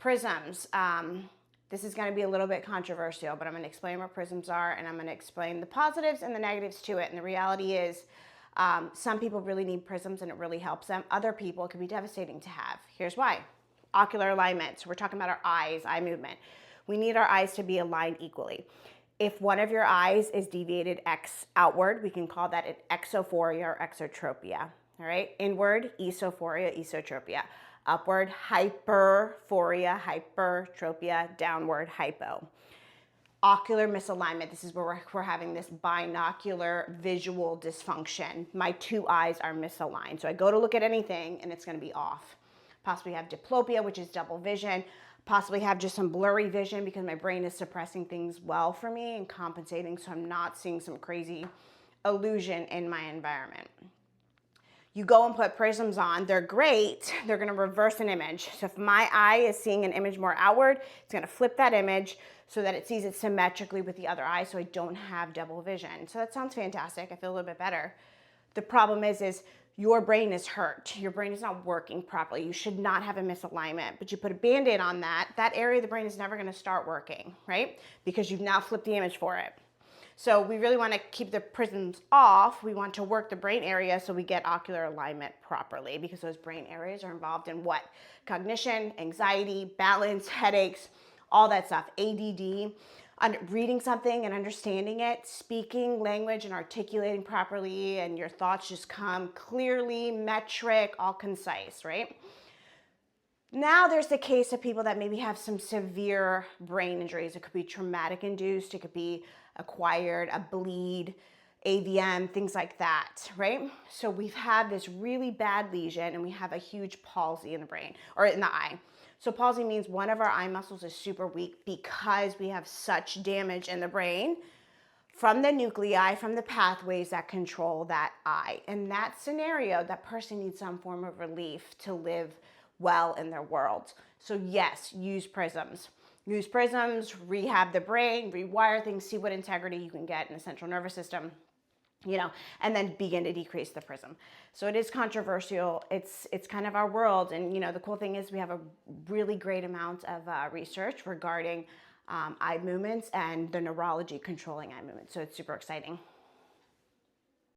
prisms. This is going to be a little bit controversial, but I'm going to explain what prisms are, and I'm going to explain the positives and the negatives to it. And the reality is, some people really need prisms and it really helps them. Other people, it can be devastating to have. Here's why. Ocular alignment. So we're talking about our eyes, eye movement. We need our eyes to be aligned equally. If one of your eyes is deviated X outward, we can call that an exophoria or exotropia. All right, inward, esophoria, esotropia. Upward, hyperphoria, hypertropia. Downward, hypo. Ocular misalignment. This is where we're having this binocular visual dysfunction. My two eyes are misaligned. So I go to look at anything and it's going to be off. Possibly have diplopia, which is double vision. Possibly have just some blurry vision because my brain is suppressing things well for me and compensating so I'm not seeing some crazy illusion in my environment. You go and put prisms on, they're great, they're gonna reverse an image. So if my eye is seeing an image more outward, it's gonna flip that image so that it sees it symmetrically with the other eye so I don't have double vision. So that sounds fantastic, I feel a little bit better. The problem is your brain is hurt. Your brain is not working properly. You should not have a misalignment, but you put a Band-Aid on that, that area of the brain is never gonna start working, right? Because you've now flipped the image for it. So we really want to keep the prisms off. We want to work the brain area so we get ocular alignment properly because those brain areas are involved in what? Cognition, anxiety, balance, headaches, all that stuff, ADD, reading something and understanding it, speaking language and articulating properly, and your thoughts just come clearly, metric, all concise, right? Now there's the case of people that maybe have some severe brain injuries. It could be traumatic induced, it could be acquired, a bleed, AVM, things like that, right? So we've had this really bad lesion and we have a huge palsy in the brain or in the eye. So palsy means one of our eye muscles is super weak because we have such damage in the brain from the nuclei, from the pathways that control that eye. In that scenario, that person needs some form of relief to live well in their world. So yes, use prisms. Use prisms, rehab the brain, rewire things, see what integrity you can get in the central nervous system, you know, and then begin to decrease the prism. So it is controversial. It's kind of our world. And, you know, the cool thing is we have a really great amount of research regarding eye movements and the neurology controlling eye movements. So it's super exciting.